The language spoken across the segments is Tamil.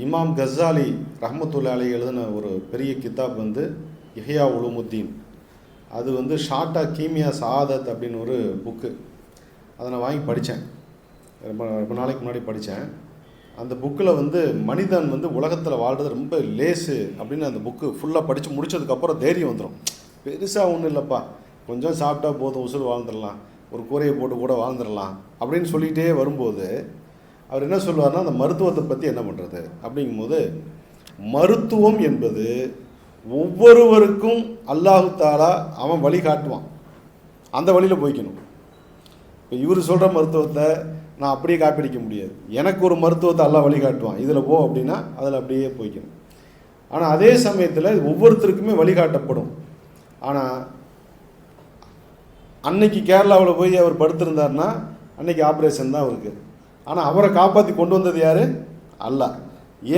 இமாம் கஸ்ஸாலி ரஹ்மத்துல்லாஹி அலைஹி எழுதின ஒரு பெரிய கிதாப் வந்து இஹ்யா உலூமுத்தீன். அது வந்து ஷார்ட்டா கீமியா சஆதத் அப்படின்னு ஒரு புக்கு. அதை நான் வாங்கி படித்தேன், ரொம்ப நாளைக்கு முன்னாடி படித்தேன். அந்த புக்கில் வந்து மனிதன் வந்து உலகத்தில் வாழ்கிறது ரொம்ப லேஸு அப்படின்னு அந்த புக்கு ஃபுல்லாக படித்து முடித்ததுக்கப்புறம் தைரியம் வந்துடும். பெருசாக ஒன்றும் இல்லைப்பா, கொஞ்சம் சாப்பிட்டா போதும், உசுறு வாழ்ந்துடலாம், ஒரு கூரையை போட்டு கூட வாழ்ந்துடலாம் அப்படின்னு சொல்லிகிட்டே வரும்போது அவர் என்ன சொல்லுவார்னா, அந்த மருத்துவத்தை பற்றி என்ன பண்ணுறது அப்படிங்கும்போது, மருத்துவம் என்பது ஒவ்வொருவருக்கும் அல்லாஹு தாலா அவன் வழி காட்டுவான், அந்த வழியில் போய்க்கணும். இப்போ இவர் சொல்கிற மருத்துவத்தை நான் அப்படியே காப்பிடிக்க முடியாது. எனக்கு ஒரு மருத்துவத்தை அல்லாஹ் வழி காட்டுவான், இதில் போ அப்படின்னா அதில் அப்படியே போய்க்கணும். ஆனால் அதே சமயத்தில் ஒவ்வொருத்தருக்குமே வழிகாட்டப்படும். ஆனால் அன்னைக்கு கேரளாவில் போய் அவர் படுத்திருந்தார்னா அன்னைக்கு ஆப்ரேஷன் தான் அவருக்கு. ஆனால் அவரை காப்பாற்றி கொண்டு வந்தது யார்? அல்லாஹ்.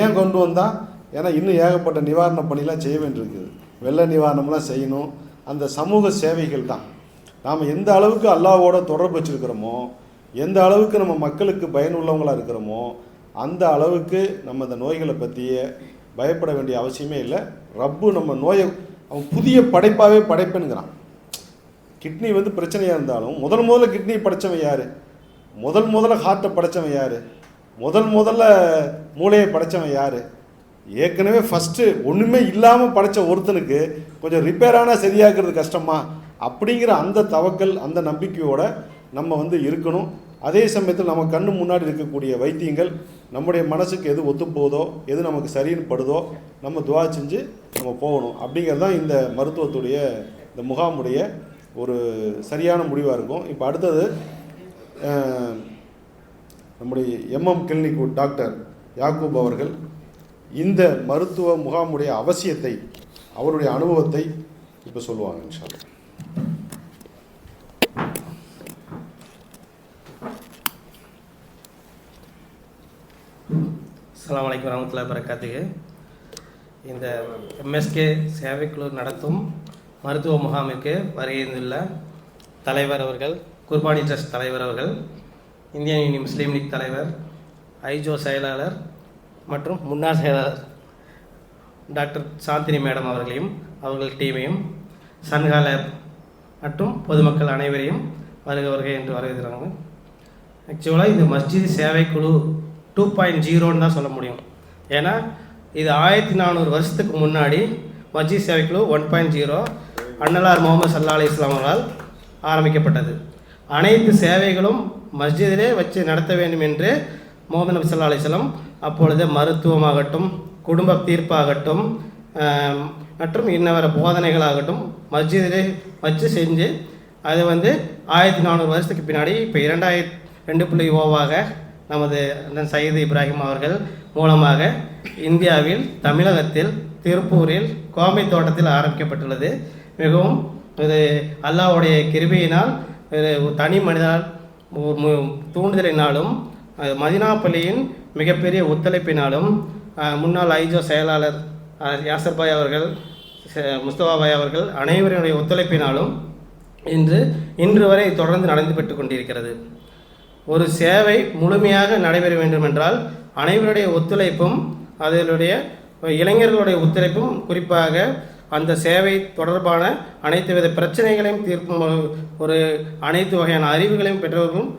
ஏன் கொண்டு வந்தால்? ஏன்னா இன்னும் ஏகப்பட்ட நிவாரண பணிலாம் செய்ய வேண்டியிருக்குது, வெள்ள நிவாரணம்லாம் செய்யணும். அந்த சமூக சேவைகள் தான். நாம் எந்த அளவுக்கு அல்லாஹ்வோட தொடர்பு வச்சுருக்கிறோமோ, எந்த அளவுக்கு நம்ம மக்களுக்கு பயனுள்ளவங்களாக இருக்கிறோமோ, அந்த அளவுக்கு நம்ம இந்த நோய்களை பற்றிய பயப்பட வேண்டிய அவசியமே இல்லை. ரப்பு நம்ம நோயை அவன் புதிய படைப்பாகவே படைப்புங்கிறான். கிட்னி வந்து பிரச்சனையாக இருந்தாலும் முதல்ல கிட்னி படைத்தவன் யார்? முதல்ல ஹார்ட்டை படைத்தவன் யார்? முதல்ல மூளையை படைத்தவன் யார்? ஏற்கனவே ஃபஸ்ட்டு ஒன்றுமே இல்லாமல் படைத்த ஒருத்தனுக்கு கொஞ்சம் ரிப்பேரான சரியாக்குறது கஷ்டமா அப்படிங்கிற அந்த தவக்கல், அந்த நம்பிக்கையோடு நம்ம வந்து இருக்கணும். அதே சமயத்தில் நம்ம கண்ணு முன்னாடி இருக்கக்கூடிய வைத்தியங்கள் நம்முடைய மனசுக்கு எது ஒத்துப்போதோ, எது நமக்கு சரின்னு படுதோ நம்ம துவா செஞ்சு நம்ம போகணும். அப்படிங்கிறது தான் இந்த மருத்துவத்துடைய, இந்த முகாமுடைய ஒரு சரியான முடிவாக இருக்கும். இப்போ அடுத்தது நம்முடைய எம்எம் கிளினிக் டாக்டர் யாக்கூப் அவர்கள் இந்த மருத்துவ முகாமுடைய அவசியத்தை, அவருடைய அனுபவத்தை இப்போ சொல்லுவாங்க இன்ஷா அல்லாஹ். அஸ்ஸலாமு அலைக்கும் வரஹ்மத்துல்லாஹி வபரகாத்துஹு. இந்த எம்எஸ்கே சேவைக்குழு நடத்தும் மருத்துவ முகாமிற்கு வருகின்ற தலைவர் அவர்கள், குர்பானி ட்ரஸ்ட் தலைவர் அவர்கள், இந்தியன் யூனியன் முஸ்லீம் லீக் தலைவர், ஐஜோ செயலாளர் மற்றும் முன்னாள் செயலாளர் டாக்டர் சாந்தினி மேடம் அவர்களையும் அவர்கள் டீமையும், சன்ஹா லேப் மற்றும் பொதுமக்கள் அனைவரையும் வருக என்று வரவேற்கிறாங்க. ஆக்சுவலாக இந்த மஸ்ஜித் சேவைக்குழு 2.0ன்னு தான் சொல்ல முடியும். ஏன்னா இது 1400 வருஷத்துக்கு முன்னாடி மஸ்ஜித் சேவைக்குழு 1.0 அன்னலார் முகமது ஸல்லல்லாஹு அலைஹி வஸல்லம் அவர்களால் ஆரம்பிக்கப்பட்டது. அனைத்து சேவைகளும் மஸ்ஜிதிலே வச்சு நடத்த வேண்டும் என்று முகமது நபி ஸல்லல்லாஹு அலைஹி வஸல்லம் அப்பொழுது மருத்துவமாகட்டும், குடும்ப தீர்ப்பாகட்டும் மற்றும் இன்னவர போதனைகளாகட்டும் மஸ்ஜிதிலே வச்சு செஞ்சு அது வந்து 1400 வருஷத்துக்கு பின்னாடி இப்போ 2.0வாக நமது அண்ணன் சையது இப்ராஹிம் அவர்கள் மூலமாக இந்தியாவில் தமிழகத்தில் திருப்பூரில் கோமை தோட்டத்தில் ஆரம்பிக்கப்பட்டுள்ளது. மிகவும் இது அல்லாஹ்வுடைய கிருபையினால், தனி மனிதனால் தூண்டுதலினாலும், மதினா பள்ளியின் மிகப்பெரிய ஒத்துழைப்பினாலும், முன்னாள் ஐஜோ செயலாளர் யாசர் பாய் அவர்கள், முஸ்தபா பாய் அவர்கள் அனைவருடைய ஒத்துழைப்பினாலும் இன்று வரை தொடர்ந்து நடந்து பெற்று கொண்டிருக்கிறது. ஒரு சேவை முழுமையாக நடைபெற வேண்டுமென்றால் அனைவருடைய ஒத்துழைப்பும், அதனுடைய இளைஞர்களுடைய ஒத்துழைப்பும், குறிப்பாக அந்த சேவை தொடர்பான அனைத்து வித பிரச்சனைகளையும் தீர்க்கும் ஒரு அனைத்து வகையான அறிவுகளையும் பெற்றவர்களும்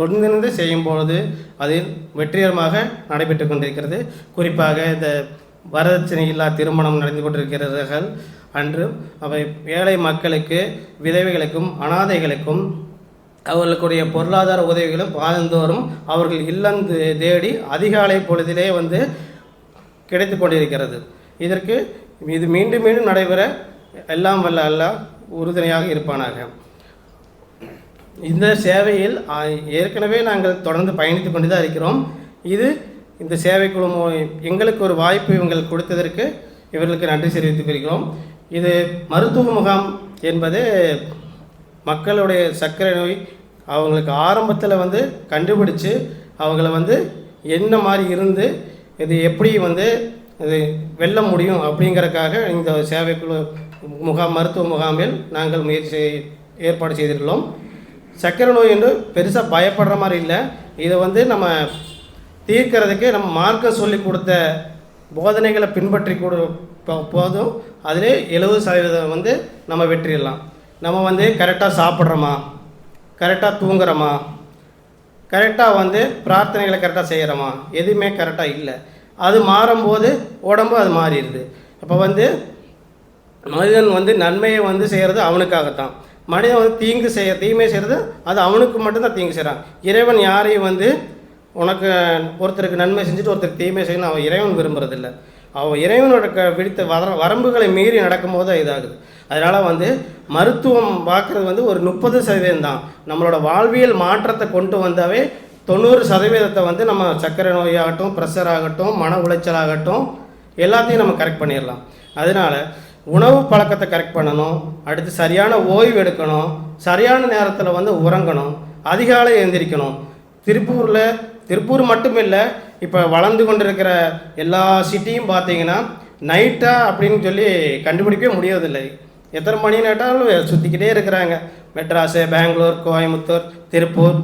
ஒன்றிணைந்து செய்யும்பொழுது அதில் வெற்றிகரமாக நடைபெற்று கொண்டிருக்கிறது. குறிப்பாக இந்த வரதட்சணை இல்லா திருமணம் நடந்து கொண்டிருக்கிறார்கள். அன்று அவை ஏழை மக்களுக்கு, விதவைகளுக்கும், அனாதைகளுக்கும் அவர்களுக்குடைய பொருளாதார உதவிகளும் பாதந்தோறும் அவர்கள் இல்லம் தேடி அதிகாலை பொழுதிலே வந்து கிடைத்து கொண்டிருக்கிறது. இதற்கு இது மீண்டும் மீண்டும் நடைபெற எல்லாம் வல்ல அல்லாஹ் உறுதுணையாக இருப்பானாக. இந்த சேவையில் ஏற்கனவே நாங்கள் தொடர்ந்து பயணித்து கொண்டு தான் இருக்கிறோம். இந்த சேவைக்குழு எங்களுக்கு ஒரு வாய்ப்பு இவங்கள் கொடுத்ததற்கு இவர்களுக்கு நன்றி தெரிவித்துக் கொள்கிறோம். இது மருத்துவ முகாம் என்பது மக்களுடைய சர்க்கரை நோய் அவங்களுக்கு ஆரம்பத்தில் வந்து கண்டுபிடிச்சு அவங்கள வந்து என்ன மாதிரி இருந்து இது எப்படி வந்து இது வெல்ல முடியும் அப்படிங்கிறதுக்காக இந்த சேவைக்குழு மருத்துவ முகாமில் நாங்கள் ஏற்பாடு செய்திருக்கிறோம். சர்க்கரை நோய் என்று பெருசாக பயப்படுற மாதிரி இல்லை. இதை வந்து நம்ம தீர்க்கிறதுக்கு நம்ம மார்க்கம் சொல்லி கொடுத்த போதனைகளை பின்பற்றி போதும் அதிலே 70% வந்து நம்ம வெற்றிடலாம். நம்ம வந்து கரெக்டாக சாப்பிட்றோமா, கரெக்டாக தூங்குறோமா, கரெக்டாக வந்து பிரார்த்தனைகளை கரெக்டாக செய்கிறோமா, எதுவுமே கரெக்டாக இல்லை. அது மாறும்போது உடம்பு அது மாறிடுது. அப்போ வந்து மனிதன் வந்து நன்மையை வந்து செய்கிறது அவனுக்காகத்தான், மனிதன் வந்து தீமை செய்கிறது அது அவனுக்கு மட்டும்தான் தீங்கு செய்கிறான். இறைவன் யாரையும் வந்து உனக்கு ஒருத்தருக்கு நன்மை செஞ்சுட்டு ஒருத்தருக்கு தீமை செய்யணும் அவன் இறைவன் விரும்புறதில்லை. அவன் இறைவனோட விடுத்த வரம்புகளை மீறி நடக்கும்போது இதாகுது. அதனால் வந்து மருத்துவம் பார்க்குறது வந்து ஒரு 30% தான். நம்மளோட வாழ்வியல் மாற்றத்தை கொண்டு வந்தாவே 90% வந்து நம்ம சர்க்கரை நோயாகட்டும், ப்ரெஷர் ஆகட்டும், மன உளைச்சல் ஆகட்டும், எல்லாத்தையும் நம்ம கரெக்ட் பண்ணிடலாம். அதனால் உணவு பழக்கத்தை கரெக்ட் பண்ணணும். அடுத்து சரியான ஓய்வு எடுக்கணும், சரியான நேரத்தில் வந்து உறங்கணும், அதிகாலை எழுந்திரிக்கணும். திருப்பூர் மட்டும் இல்லை, இப்போ வளர்ந்து கொண்டிருக்கிற எல்லா சிட்டியும் பார்த்தீங்கன்னா நைட்டாக அப்படின்னு சொல்லி கண்டுபிடிக்கவே முடியறதில்லை. எத்தனை மணி நேட்டாலும் சுற்றிக்கிட்டே இருக்கிறாங்க. மெட்ராஸு, பெங்களூர், கோயம்புத்தூர், திருப்பூர்,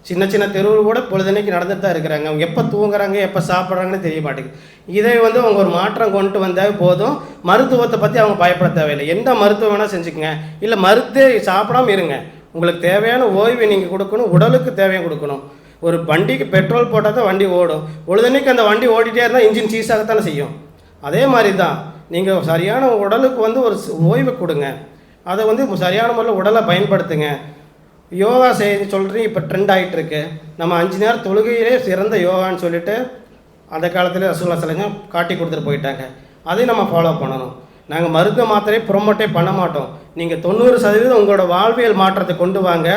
சின்ன சின்ன தெருவில் கூட பொழுதுனைக்கு நடந்துட்டு தான் இருக்கிறாங்க. அவங்க எப்போ தூங்குறாங்க, எப்போ சாப்பிட்றாங்கன்னு தெரிய மாட்டேங்குது. இதை வந்து அவங்க ஒரு மாற்றம் கொண்டு வந்தால் போதும். மருத்துவத்தை பற்றி அவங்க பயப்பட தேவையில்லை. எந்த மருத்துவம் வேணால் செஞ்சுக்கங்க, இல்லை மருந்தே சாப்பிடாமல் இருங்க. உங்களுக்கு தேவையான ஓய்வை நீங்கள் கொடுக்கணும், உடலுக்கு தேவையை கொடுக்கணும். ஒரு வண்டிக்கு பெட்ரோல் போட்டால் தான் வண்டி ஓடும். பொழுதுனைக்கு அந்த வண்டி ஓடிட்டே இருந்தால் இன்ஜின் சீஸாகத்தானே செய்யும். அதே மாதிரி தான் நீங்கள் சரியான உடலுக்கு வந்து ஒரு ஓய்வை கொடுங்க. அதை வந்து சரியான முறையில் உடலை பயன்படுத்துங்க. யோகா செய்ய சொல்கிறீங்க, இப்போ ட்ரெண்ட் ஆகிட்டு இருக்கு. நம்ம 5 நேரம் தொழுகையிலே சிறந்த யோகான்னு சொல்லிட்டு அந்த காலத்தில் ரசூலுல்லாஹி ஸல்லல்லாஹு அலைஹி வஸல்லம் காட்டி கொடுத்துட்டு போயிட்டாங்க. அதையும் நம்ம ஃபாலோ பண்ணணும். நாங்கள் மருத்துவ மாத்திரையை ப்ரொமோட்டே பண்ண மாட்டோம். நீங்கள் 90% உங்களோட வாழ்வியல் மாற்றத்தை கொண்டு வாங்க.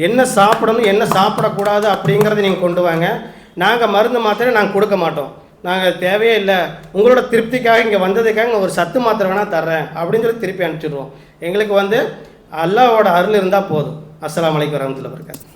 என்ன சாப்பிடணும், என்ன சாப்பிடக்கூடாது அப்படிங்கிறத நீங்கள் கொண்டு வாங்க. நாங்கள் மருந்து மாத்திரை நாங்கள் கொடுக்க மாட்டோம். நாங்கள் தேவையே இல்லை, உங்களோட திருப்திக்காக இங்கே வந்ததுக்காக ஒரு சத்து மாத்திரை வேணால் தர்றேன் அப்படின்னு சொல்லி திருப்பி அனுப்பிச்சிடுவோம். எங்களுக்கு வந்து அல்லாஹ்வோட அருள் இருந்தால் போதும். அஸ்ஸலாமு அலைக்கும் வரஹ்மத்துல்லாஹி வபரகாத்துஹு.